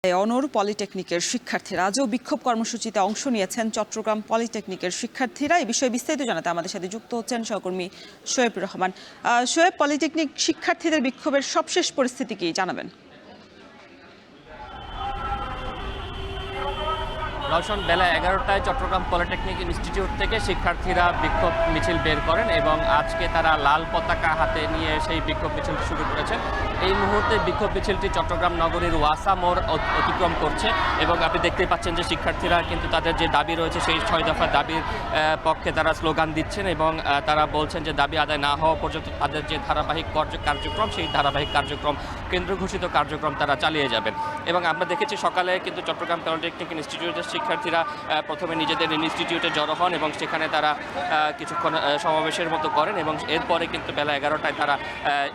অনর পলিটেকনিকের শিক্ষার্থীরা আজও বিক্ষোভ কর্মসূচিতে অংশ নিয়েছেন চট্টগ্রাম পলিটেকনিকের শিক্ষার্থীরা। এই বিষয়ে বিস্তারিত জানাতে আমাদের সাথে যুক্ত হচ্ছেন সহকর্মী শোয়েব রহমান। শোয়েব, পলিটেকনিক শিক্ষার্থীদের বিক্ষোভের সবশেষ পরিস্থিতি কি জানাবেন? রওশন, বেলা 11টায় চট্টগ্রাম পলিটেকনিক ইনস্টিটিউট থেকে শিক্ষার্থীরা বিক্ষোভ মিছিল বের করেন এবং আজকে তারা লাল পতাকা হাতে নিয়ে সেই বিক্ষোভ মিছিল শুরু করেছেন। এই মুহূর্তে বিক্ষোভ মিছিলটি চট্টগ্রাম নগরীর ওয়াসা মোড় অতিক্রম করছে এবং আপনি দেখতেই পাচ্ছেন যে শিক্ষার্থীরা কিন্তু তাদের যে দাবি রয়েছে সেই 6 দফা দাবির পক্ষে তারা স্লোগান দিচ্ছেন এবং তারা বলছেন যে দাবি আদায় না হওয়া পর্যন্ত তাদের যে ধারাবাহিক কার্যক্রম সেই ধারাবাহিক কার্যক্রম কেন্দ্র ঘোষিত কার্যক্রম তারা চালিয়ে যাবেন। এবং আমরা দেখেছি সকালে কিন্তু চট্টগ্রাম পলিটেকনিক ইনস্টিটিউটের শিক্ষার্থীরা প্রথমে নিজেদের ইনস্টিটিউটে জড়ো হন এবং সেখানে তারা কিছুক্ষণ সমাবেশের মতো করেন এবং এরপরে কিন্তু বেলা 11টায় তারা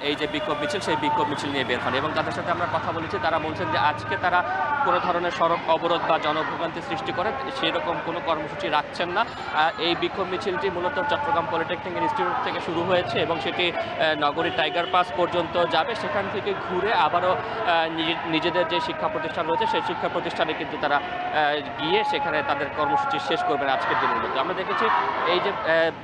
এই যে বিক্ষোভ মিছিল সেই বিক্ষোভ মিছিল নিয়ে বের হন। এবং তাদের সাথে আমরা কথা বলেছি, তারা বলছেন যে আজকে তারা কোনো ধরনের সড়ক অবরোধ বা জনভোগান্তি সৃষ্টি করে সেরকম কোনো কর্মসূচি রাখছেন না। এই বিক্ষোভ মিছিলটি মূলত চট্টগ্রাম পলিটেকনিক ইনস্টিটিউট থেকে শুরু হয়েছে এবং সেটি নগরীর টাইগার পাস পর্যন্ত যাবে। সেখান থেকে ঘুরে আবারও নিজেদের যে শিক্ষা প্রতিষ্ঠান রয়েছে সেই শিক্ষা প্রতিষ্ঠানে কিন্তু তারা গিয়ে সেখানে তাদের কর্মসূচি শেষ করবেন আজকের দিনের মধ্যে। আমরা দেখেছি এই যে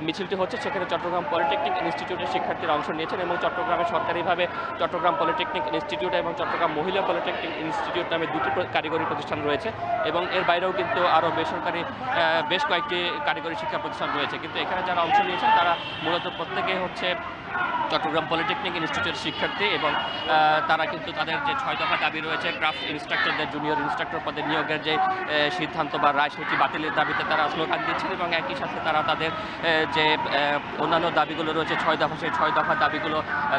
মিছিলটি হচ্ছে সেখানে চট্টগ্রাম পলিটেকনিক ইনস্টিটিউটের শিক্ষার্থীরা অংশ নিয়েছেন এবং চট্টগ্রামে সরকারিভাবে চট্টগ্রাম পলিটেকনিক ইনস্টিটিউট এবং চট্টগ্রাম মহিলা পলিটেকনিক ইনস্টিটিউট নামে দুটি কারিগরি প্রতিষ্ঠান রয়েছে এবং এর বাইরেও কিন্তু আরও বেসরকারি বেশ কয়েকটি কারিগরি শিক্ষা প্রতিষ্ঠান রয়েছে। কিন্তু এখানে যারা অংশ নিয়েছেন তারা মূলত প্রত্যেকেই হচ্ছে চট্টগ্রাম পলিটেকনিক ইনস্টিটিউটের শিক্ষার্থী এবং তারা কিন্তু তাদের যে 6 দফা দাবি রয়েছে, ক্রাফট ইনস্ট্রাক্টরদের জুনিয়র ইনস্ট্রাক্টর পদে নিয়োগের যে সিদ্ধান্ত বা রায় সেটি বাতিলের দাবিতে তারা স্লোগান দিচ্ছেন এবং একই সাথে তারা তাদের যে অন্যান্য দাবিগুলো রয়েছে 6 দফা, সেই 6 দফা দাবিগুলো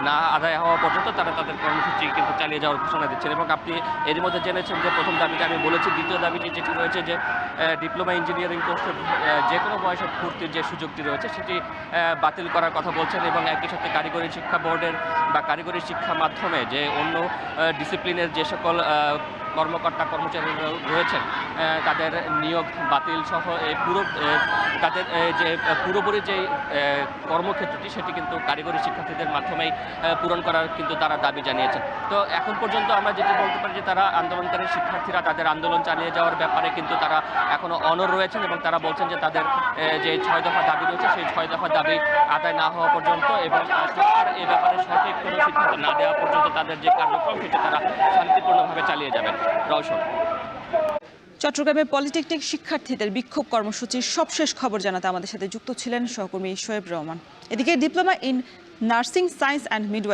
না আদায় হওয়া পর্যন্ত তারা তাদের কর্মসূচি কিন্তু চালিয়ে যাওয়ার ঘোষণা দিচ্ছেন। এবং আপনি এর মধ্যে জেনেছেন যে প্রথম দাবিটা আমি বলেছি, দ্বিতীয় দাবিটি যেটি রয়েছে যে ডিপ্লোমা ইঞ্জিনিয়ারিং কোর্সে যে কোনো বয়সে ভর্তির যে সুযোগটি রয়েছে সেটি বাতিল করার কথা বলছেন এবং একই সাথে কারিগরি শিক্ষা বোর্ডের বা কারিগরি শিক্ষা মাধ্যমে যে অন্য ডিসিপ্লিনের যে সকল কর্মকর্তা কর্মচারী রয়েছেন তাদের নিয়োগ বাতিল সহ তাদের যে পুরোপুরি যে কর্মক্ষেত্রটি সেটি কিন্তু কারিগরি শিক্ষার্থীদের মাধ্যমেই পূরণ করার কিন্তু তারা দাবি জানিয়েছেন। তো এখন পর্যন্ত আমরা যেটি বলতে পারি যে তারা আন্দোলনকারী শিক্ষার্থীরা তাদের আন্দোলন চালিয়ে যাওয়ার ব্যাপারে কিন্তু তারা এখনও অনড় রয়েছেন এবং তারা বলছেন যে তাদের যে 6 দফা দাবি রয়েছে সেই 6 দফা দাবি আদায় না হওয়া পর্যন্ত এবং সরকার এ ব্যাপারে সঠিক কোনো সিদ্ধান্ত না দেওয়া পর্যন্ত তাদের যে কার্যক্রম সেটি তারা শান্তিপূর্ণভাবে চালিয়ে যাবেন। রওশন, চট্টগ্রামের পলিটেকনিক শিক্ষার্থীদের বিক্ষোভ কর্মসূচির সবশেষ খবর জানাতে আমাদের সাথে যুক্ত ছিলেন সহকর্মী শোয়েব রহমান। এদিকে diploma in nursing science and midwifery